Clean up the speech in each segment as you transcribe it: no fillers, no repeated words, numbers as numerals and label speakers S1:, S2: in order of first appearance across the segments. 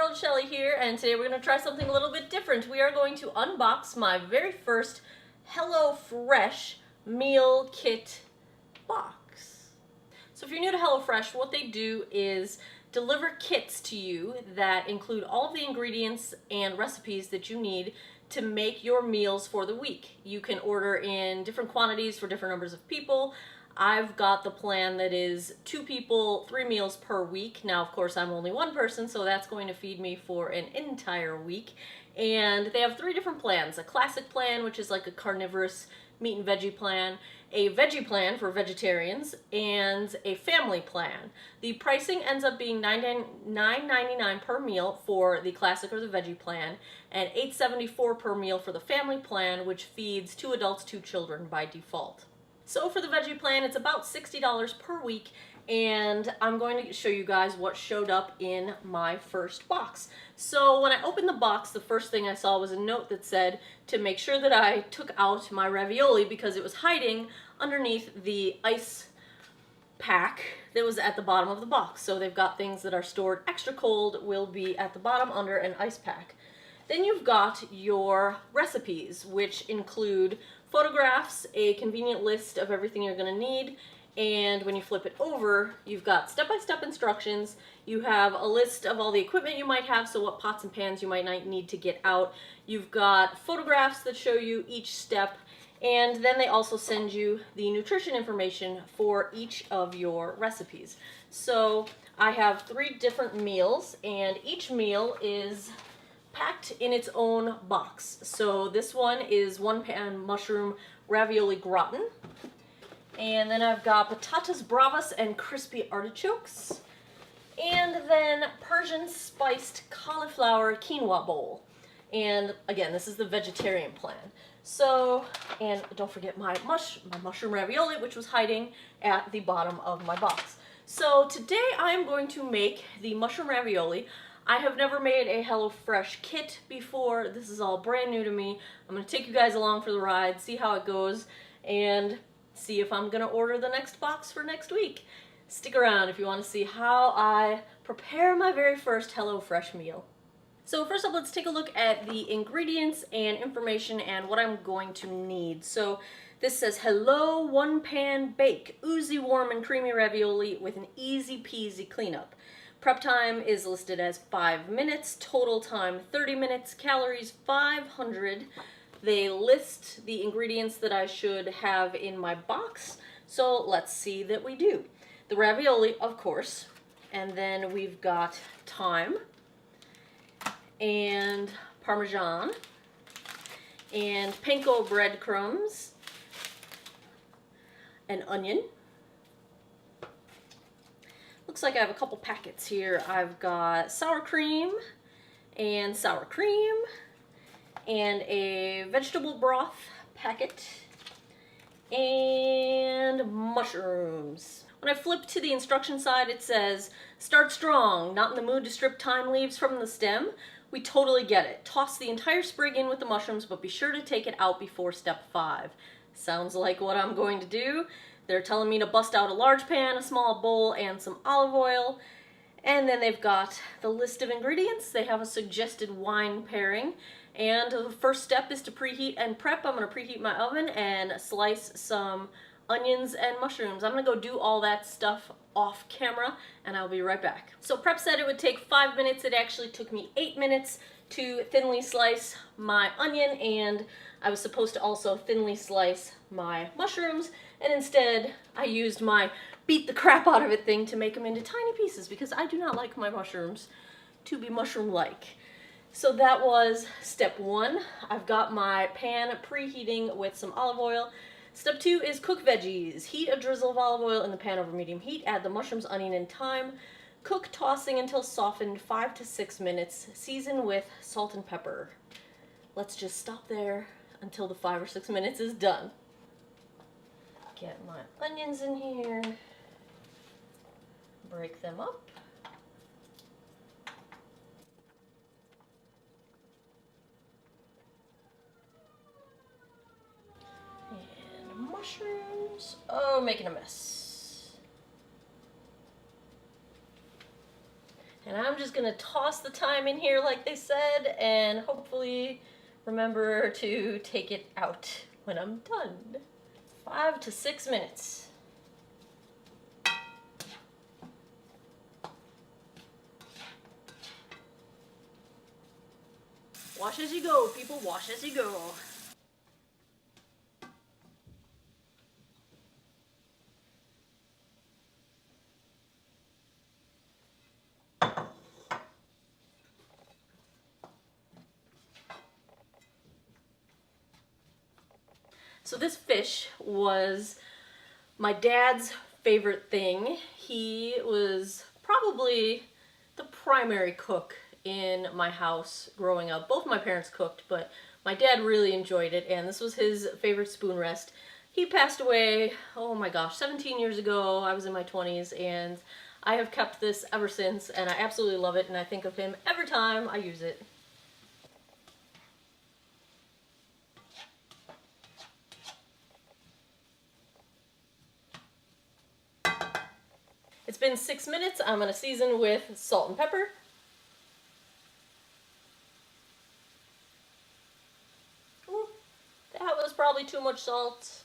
S1: world, Shelly here, and today we're going to try something a little bit different. We are going to unbox my very first HelloFresh meal kit box. So if you're new to HelloFresh, what they do is deliver kits to you that include all of the ingredients and recipes that you need to make your meals for the week. You can order in different quantities for different numbers of people. I've got the plan that is 2 people, 3 meals per week. Now, of course, I'm only one person, so that's going to feed me for an entire week. And they have 3 different plans. A classic plan, which is like a carnivorous meat and veggie plan, a veggie plan for vegetarians, and a family plan. The pricing ends up being $9.99 per meal for the classic or the veggie plan, and $8.74 per meal for the family plan, which feeds 2 adults, 2 children by default. So for the veggie plan, it's about $60 per week, and I'm going to show you guys what showed up in my first box. So when I opened the box, the first thing I saw was a note that said to make sure that I took out my ravioli because it was hiding underneath the ice pack that was at the bottom of the box. So they've got things that are stored extra cold will be at the bottom under an ice pack. Then you've got your recipes, which include photographs, a convenient list of everything you're going to need, and when you flip it over, you've got step-by-step instructions. You have a list of all the equipment you might have, so what pots and pans you might need to get out. You've got photographs that show you each step, and then they also send you the nutrition information for each of your recipes. So I have 3 different meals, and each meal is packed in its own box. So this one is 1-pan mushroom ravioli gratin. And then I've got patatas bravas and crispy artichokes. And then Persian spiced cauliflower quinoa bowl. And again, this is the vegetarian plan. So, and don't forget my mushroom ravioli, which was hiding at the bottom of my box. So today I am going to make the mushroom ravioli. I have never made a HelloFresh kit before. This is all brand new to me. I'm going to take you guys along for the ride, see how it goes, and see if I'm going to order the next box for next week. Stick around if you want to see how I prepare my very first HelloFresh meal. So first up, let's take a look at the ingredients and information and what I'm going to need. So this says, hello, 1-pan bake, oozy, warm, and creamy ravioli with an easy peasy cleanup. Prep time is listed as 5 minutes, total time 30 minutes, calories 500. They list the ingredients that I should have in my box, so let's see that we do. The ravioli, of course, and then we've got thyme, and Parmesan, and panko breadcrumbs, an onion. Looks like I have a couple packets here. I've got sour cream, and a vegetable broth packet, and mushrooms. When I flip to the instruction side, it says, start strong, not in the mood to strip thyme leaves from the stem. We totally get it. Toss the entire sprig in with the mushrooms, but be sure to take it out before step 5. Sounds like what I'm going to do. They're telling me to bust out a large pan, a small bowl, and some olive oil. And then they've got the list of ingredients. They have a suggested wine pairing. And the first step is to preheat and prep. I'm going to preheat my oven and slice some onions and mushrooms. I'm going to go do all that stuff off camera, and I'll be right back. So prep said it would take 5 minutes. It actually took me 8 minutes to thinly slice my onion, and I was supposed to also thinly slice my mushrooms, and instead I used my beat the crap out of it thing to make them into tiny pieces because I do not like my mushrooms to be mushroom-like. So that was step 1. I've got my pan preheating with some olive oil. Step 2 is cook veggies. Heat a drizzle of olive oil in the pan over medium heat. Add the mushrooms, onion, and thyme. Cook, tossing until softened, 5 to 6 minutes. Season with salt and pepper. Let's just stop there until the 5 or 6 minutes is done. Get my onions in here. Break them up. And mushrooms. Oh, making a mess. And I'm just gonna toss the thyme in here like they said, and hopefully remember to take it out when I'm done. 5 to 6 minutes. Wash as you go, people, wash as you go. So this fish was my dad's favorite thing. He was probably the primary cook in my house growing up. Both my parents cooked, but my dad really enjoyed it, and this was his favorite spoon rest. He passed away, oh my gosh, 17 years ago. I was in my 20s, and I have kept this ever since, and I absolutely love it, and I think of him every time I use it. It's been 6 minutes. I'm going to season with salt and pepper. Ooh, that was probably too much salt.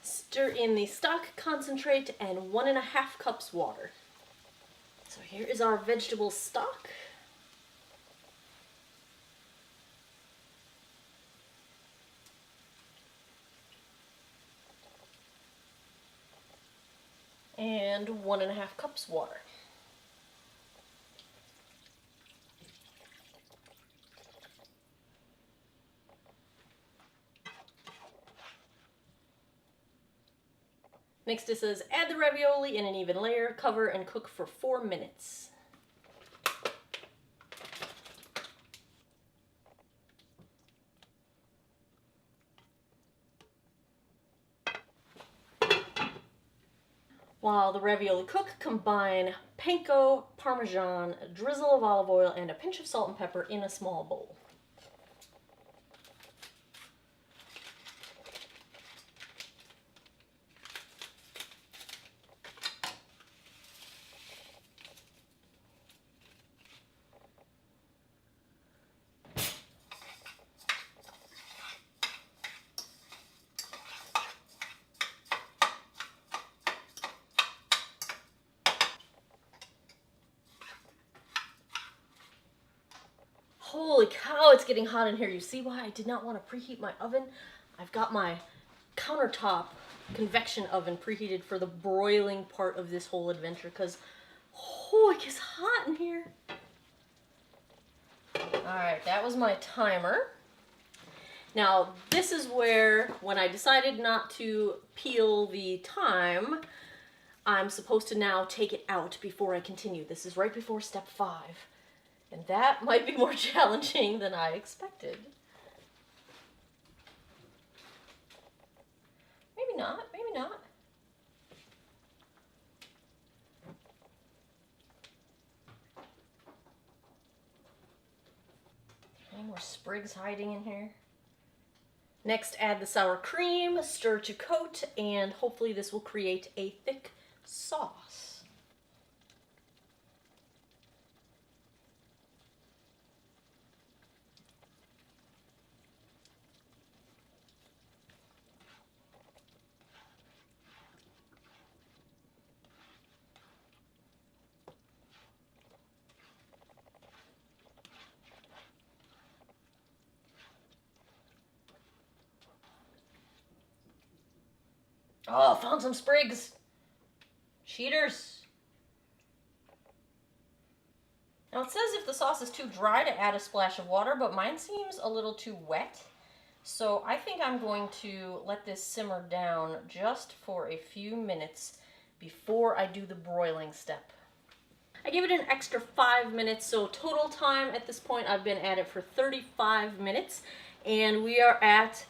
S1: Stir in the stock concentrate and 1.5 cups water. So here is our vegetable stock. And 1.5 cups water. Next it says add the ravioli in an even layer, cover and cook for 4 minutes. While the ravioli cook, combine panko, parmesan, a drizzle of olive oil, and a pinch of salt and pepper in a small bowl. Holy cow, it's getting hot in here. You see why I did not want to preheat my oven? I've got my countertop convection oven preheated for the broiling part of this whole adventure because, oh, it gets hot in here. Alright, that was my timer. Now, this is where, when I decided not to peel the thyme, I'm supposed to now take it out before I continue. This is right before step 5. And that might be more challenging than I expected. Maybe not, maybe not. Any more sprigs hiding in here? Next, add the sour cream, stir to coat, and hopefully this will create a thick sauce. Oh, found some sprigs. Cheaters. Now it says if the sauce is too dry to add a splash of water, but mine seems a little too wet. So I think I'm going to let this simmer down just for a few minutes before I do the broiling step. I gave it an extra 5 minutes, so total time at this point I've been at it for 35 minutes, and we are at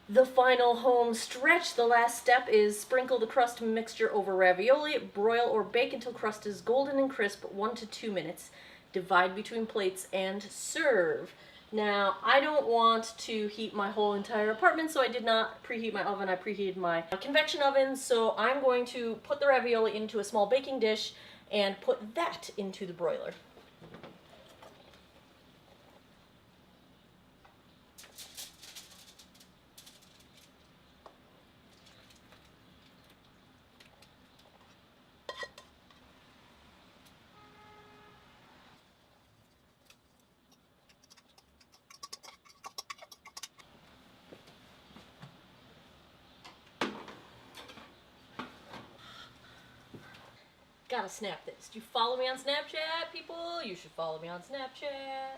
S1: the final home stretch. The last step is sprinkle the crust mixture over ravioli, broil or bake until crust is golden and crisp, 1 to 2 minutes. Divide between plates and serve. Now, I don't want to heat my whole entire apartment, so I did not preheat my oven. I preheated my convection oven, so I'm going to put the ravioli into a small baking dish and put that into the broiler. Gotta snap this. Do you follow me on Snapchat, people? You should follow me on Snapchat.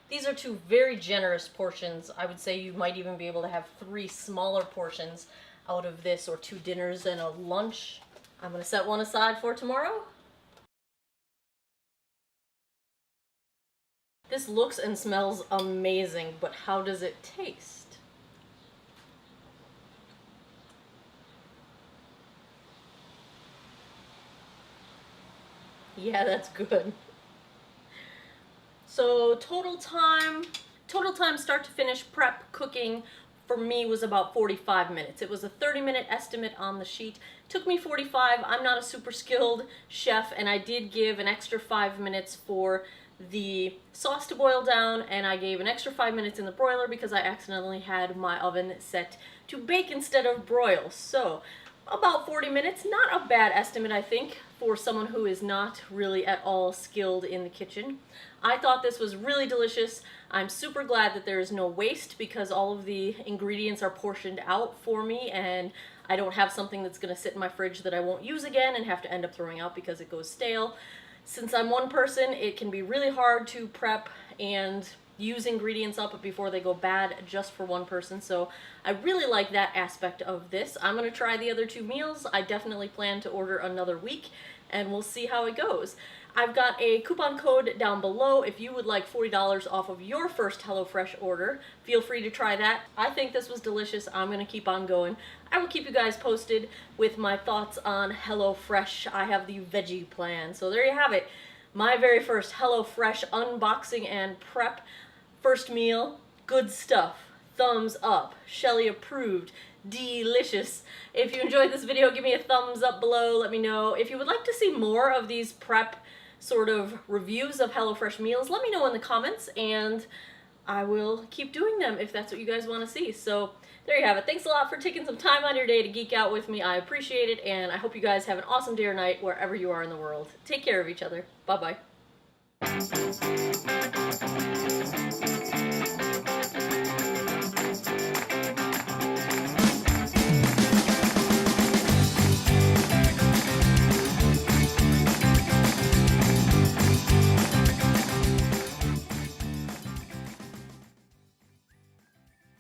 S1: These are two very generous portions. I would say you might even be able to have 3 smaller portions out of this, or 2 dinners and a lunch. I'm gonna set one aside for tomorrow. This looks and smells amazing, but how does it taste? Yeah, that's good. So total time start to finish prep cooking for me was about 45 minutes. It was a 30-minute estimate on the sheet. Took me 45. I'm not a super skilled chef, and I did give an extra 5 minutes for the sauce to boil down, and I gave an extra 5 minutes in the broiler because I accidentally had my oven set to bake instead of broil. So about 40 minutes, not a bad estimate, I think, for someone who is not really at all skilled in the kitchen. I thought this was really delicious. I'm super glad that there is no waste because all of the ingredients are portioned out for me, and I don't have something that's going to sit in my fridge that I won't use again and have to end up throwing out because it goes stale. Since I'm one person, it can be really hard to prep and use ingredients up before they go bad just for one person, so I really like that aspect of this. I'm going to try the other 2 meals. I definitely plan to order another week, and we'll see how it goes. I've got a coupon code down below. If you would like $40 off of your first HelloFresh order, feel free to try that. I think this was delicious. I'm going to keep on going. I will keep you guys posted with my thoughts on HelloFresh. I have the veggie plan. So there you have it. My very first HelloFresh unboxing and prep. First meal, good stuff. Thumbs up. Shelly approved. Delicious. If you enjoyed this video, give me a thumbs up below. Let me know. If you would like to see more of these prep sort of reviews of HelloFresh meals, let me know in the comments, and I will keep doing them if that's what you guys want to see. So there you have it. Thanks a lot for taking some time out of your day to geek out with me. I appreciate it, and I hope you guys have an awesome day or night wherever you are in the world. Take care of each other. Bye-bye.